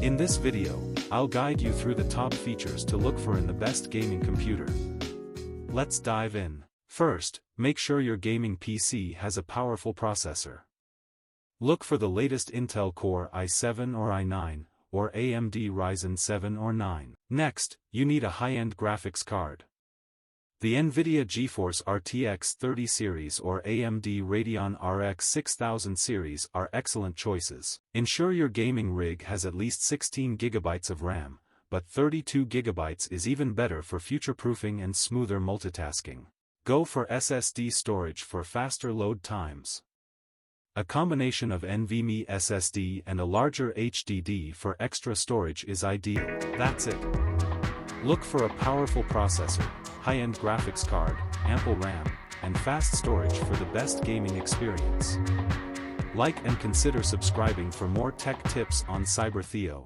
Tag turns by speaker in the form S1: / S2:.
S1: In this video, I'll guide you through the top features to look for in the best gaming computer. Let's dive in. First, make sure your gaming PC has a powerful processor. Look for the latest Intel Core i7 or i9, or AMD Ryzen 7 or 9. Next, you need a high-end graphics card. The NVIDIA GeForce RTX 30 series or AMD Radeon RX 6000 series are excellent choices. Ensure your gaming rig has at least 16 GB of RAM, but 32 GB is even better for future-proofing and smoother multitasking. Go for SSD storage for faster load times. A combination of NVMe SSD and a larger HDD for extra storage is ideal. That's it. Look for a powerful processor, high-end graphics card, ample RAM, and fast storage for the best gaming experience. Like and consider subscribing for more tech tips on CyberTheo.